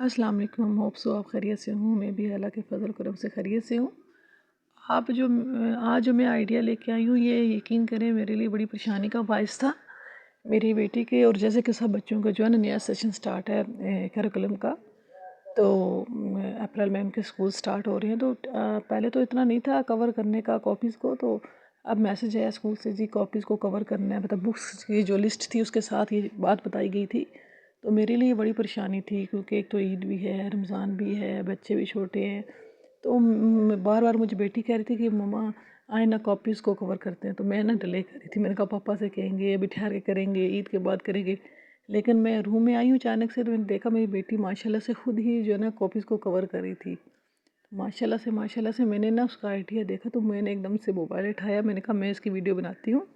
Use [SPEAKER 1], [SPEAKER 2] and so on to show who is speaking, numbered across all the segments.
[SPEAKER 1] अस्सलाम वालेकुम। Hope so आप खैरियत से हूँ। मैं भी अल्लाह के फजल करम से खैरियत से हूँ। आप जो आज जो मैं आइडिया लेके आई हूँ, ये यकीन करें मेरे लिए बड़ी परेशानी का बायस था। मेरी बेटी के और जैसे कि सब बच्चों का जो है ना नया सेशन स्टार्ट है करिकुलम का। तो अप्रैल में उनके स्कूल स्टार्ट हो रहे हैं। तो पहले तो इतना नहीं था कवर करने का कॉपीज़ को। तो अब मैसेज आया स्कूल से, जी कॉपीज़ को कवर करना है, मतलब बुक्स की जो लिस्ट थी उसके साथ ये बात बताई गई थी। तो मेरे लिए बड़ी परेशानी थी क्योंकि एक तो ईद भी है, रमज़ान भी है, बच्चे भी छोटे हैं। तो बार बार मुझे बेटी कह रही थी कि मम्मा आए ना कॉपीज़ को कवर करते हैं। तो मैं ना डिले कर रही थी। मैंने कहा पापा से कहेंगे, अभी ठहर के करेंगे, ईद के बाद करेंगे। लेकिन मैं रूम में आई हूँ अचानक से, तो मैंने देखा मेरी बेटी माशाल्लाह से खुद ही जो है ना कॉपीज़ को कवर कर रही थी। माशाल्लाह से मैंने ना उसका आइडिया देखा, तो मैंने एकदम से मोबाइल उठाया। मैंने कहा मैं इसकी वीडियो बनाती हूँ।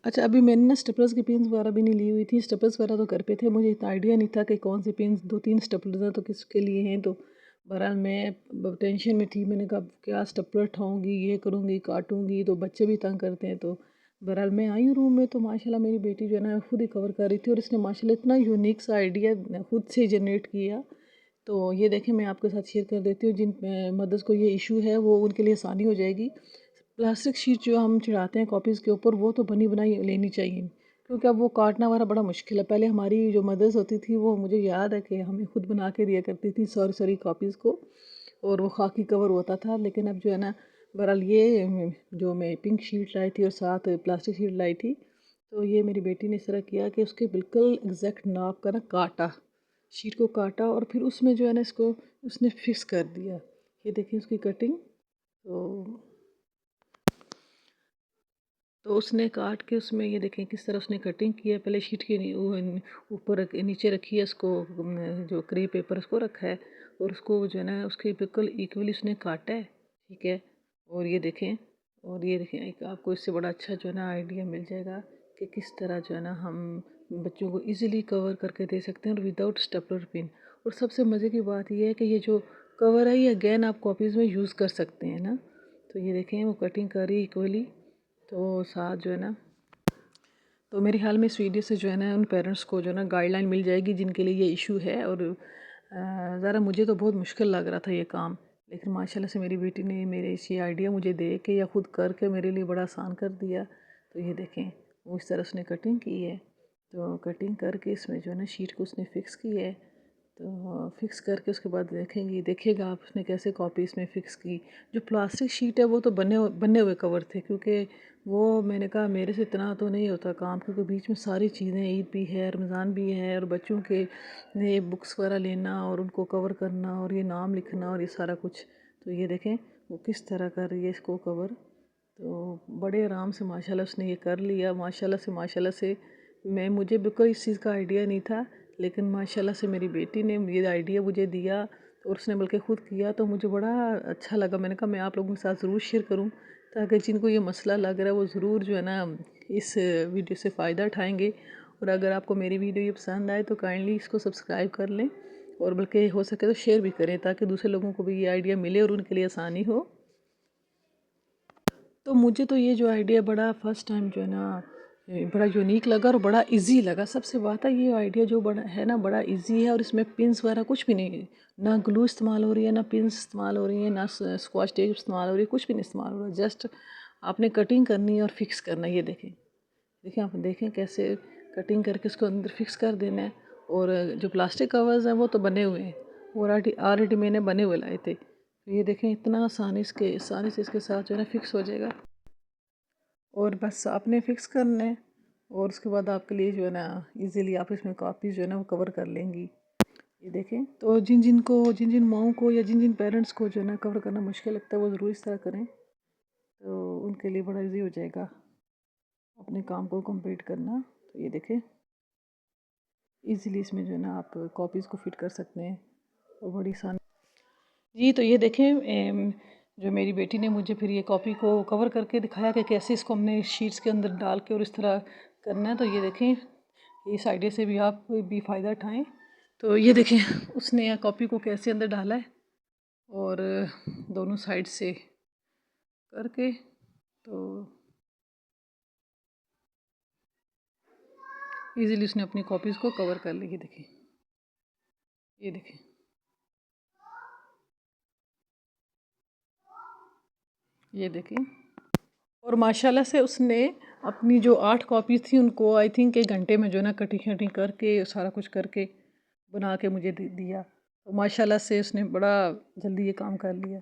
[SPEAKER 1] अच्छा, अभी मैंने ना स्टेपलर्स की पिन्स वगैरह भी नहीं ली हुई थी। स्टेपलर्स वगैरह तो घर पे थे, मुझे इतना आइडिया नहीं था कि कौन सी पिन्स, 2-3 स्टेपलर्स हैं तो किसके लिए हैं। तो बहरहाल मैं टेंशन में थी। मैंने कहा क्या स्टेपलर उठाऊँगी, ये करूँगी, काटूँगी, तो बच्चे भी तंग करते हैं। तो बहरहाल मैं आई हूँ रूम में, तो माशाल्लाह मेरी बेटी जो है ना खुद ही कवर कर रही थी और इसने माशाल्लाह इतना यूनिक सा आइडिया खुद से जनरेट किया। तो ये देखें, मैं आपके साथ शेयर कर देती हूँ। जिन मदर्स को ये इशू है वो उनके लिए आसानी हो जाएगी। प्लास्टिक शीट जो हम चढ़ाते हैं कॉपीज़ के ऊपर, वो तो बनी बनाई लेनी चाहिए, क्योंकि अब वो काटना वाला बड़ा मुश्किल है। पहले हमारी जो मदर्स होती थी वो, मुझे याद है कि हमें खुद बना के दिया करती थी सारी सारी कॉपीज़ को, और वो खाकी कवर होता था। लेकिन अब जो है ना, बहरहाल ये जो मैं पिंक शीट लाई थी और साथ प्लास्टिक शीट लाई थी, तो ये मेरी बेटी ने इस तरह किया कि उसके बिल्कुल एग्जैक्ट नाप का ना काटा, शीट को काटा और फिर उसमें जो है ना इसको उसने फिक्स कर दिया। ये देखिए उसकी कटिंग। तो उसने काट के उसमें, ये देखें किस तरह उसने कटिंग की है। पहले शीट के ऊपर नीचे रखी है इसको, जो क्रे पेपर उसको रखा है, और उसको जो है ना उसके बिल्कुल इक्वली उसने काटा है। ठीक है। और ये देखें एक आपको इससे बड़ा अच्छा जो है ना आइडिया मिल जाएगा कि किस तरह जो है ना हम बच्चों को इजीली कवर करके दे सकते हैं और विदाउट स्टेपलर पिन। और सबसे मज़े की बात यह है कि ये जो कवर है ये अगेन आप कॉपीज़ में यूज़ कर सकते हैं ना। तो ये देखें वो कटिंग कर रही इक्वली। तो साथ जो है ना, तो मेरे ख्याल में इस वीडियो से जो है ना उन पेरेंट्स को जो है ना गाइडलाइन मिल जाएगी जिनके लिए ये इशू है। और ज़रा मुझे तो बहुत मुश्किल लग रहा था ये काम, लेकिन माशाल्लाह से मेरी बेटी ने मेरे इसी आइडिया मुझे दे के या खुद करके मेरे लिए बड़ा आसान कर दिया। तो ये देखें वो इस तरह उसने कटिंग की है। तो कटिंग करके इसमें जो है ना शीट को उसने फ़िक्स की है। तो फिक्स करके उसके बाद देखिएगा आप उसने कैसे कॉपी इसमें फ़िक्स की। जो प्लास्टिक शीट है वो तो बने हुए कवर थे, क्योंकि वो मैंने कहा मेरे से इतना तो नहीं होता काम, क्योंकि बीच में सारी चीज़ें, ईद भी है, रमज़ान भी है, और बच्चों के ये बुक्स वगैरह लेना और उनको कवर करना और ये नाम लिखना और ये सारा कुछ। तो ये देखें वो किस तरह कर रही है इसको कवर। तो बड़े आराम से माशाल्लाह उसने ये कर लिया। माशाल्लाह से मुझे बिल्कुल इस चीज़ का आइडिया नहीं था, लेकिन माशाल्लाह से मेरी बेटी ने ये आइडिया मुझे दिया और उसने बल्कि ख़ुद किया, तो मुझे बड़ा अच्छा लगा। मैंने कहा मैं आप लोगों के साथ ज़रूर शेयर करूं, ताकि जिनको ये मसला लग रहा है वो ज़रूर जो है ना इस वीडियो से फ़ायदा उठाएँगे। और अगर आपको मेरी वीडियो ये पसंद आए तो काइंडली इसको सब्सक्राइब कर लें, और बल्कि हो सके तो शेयर भी करें, ताकि दूसरे लोगों को भी ये आइडिया मिले और उनके लिए आसानी हो। तो मुझे तो ये जो आइडिया बड़ा फ़र्स्ट टाइम जो है ना बड़ा यूनिक लगा और बड़ा इजी लगा। सबसे बात है ये आइडिया जो बड़ा है ना बड़ा इजी है, और इसमें पिन्स वगैरह कुछ भी नहीं है, ना ग्लू इस्तेमाल हो रही है, ना पिन्स इस्तेमाल हो रही है, ना स्क्वाश टेप इस्तेमाल हो रही है, कुछ भी नहीं इस्तेमाल हो रहा है। जस्ट आपने कटिंग करनी है और फिक्स करना है। ये देखें, देखें आप देखें कैसे कटिंग करके उसको अंदर फिक्स कर देना है। और जो प्लास्टिक कवर्स हैं वो तो बने हुए हैं, वो ऑलरेडी मैंने बने हुए लाए थे। तो ये देखें इतना आसानी से इसके साथ जो है ना फिक्स हो जाएगा, और बस आपने फ़िक्स करना है। और उसके बाद आपके लिए जो है ना इजीली आप इसमें कॉपीज़ जो है ना वो कवर कर लेंगी। ये देखें, तो जिन जिन माओं को या जिन जिन पेरेंट्स को जो है ना कवर करना मुश्किल लगता है वो ज़रूर इस तरह करें, तो उनके लिए बड़ा इजी हो जाएगा अपने काम को कंप्लीट करना। तो ये देखें इजीली इसमें जो है ना आप कॉपीज़ को फिट कर सकते हैं, और बड़ी आसान। जी, तो ये देखें जो मेरी बेटी ने मुझे फिर ये कॉपी को कवर करके दिखाया कि कैसे इसको हमने शीट्स के अंदर डाल के और इस तरह करना है। तो ये देखें इस आइडिया से भी आप भी फ़ायदा उठाएं। तो ये देखें उसने कॉपी को कैसे अंदर डाला है, और दोनों साइड से करके, तो इजीली उसने अपनी कॉपीज़ को कवर कर ली। ये देखें, ये देखें। ये देखें। और माशाल्लाह से उसने अपनी जो 8 कॉपीज़ थी उनको आई थिंक 1 घंटे में जो है ना कटिंग शटिंग करके सारा कुछ करके बना के मुझे दिया। तो माशाल्लाह से उसने बड़ा जल्दी ये काम कर लिया।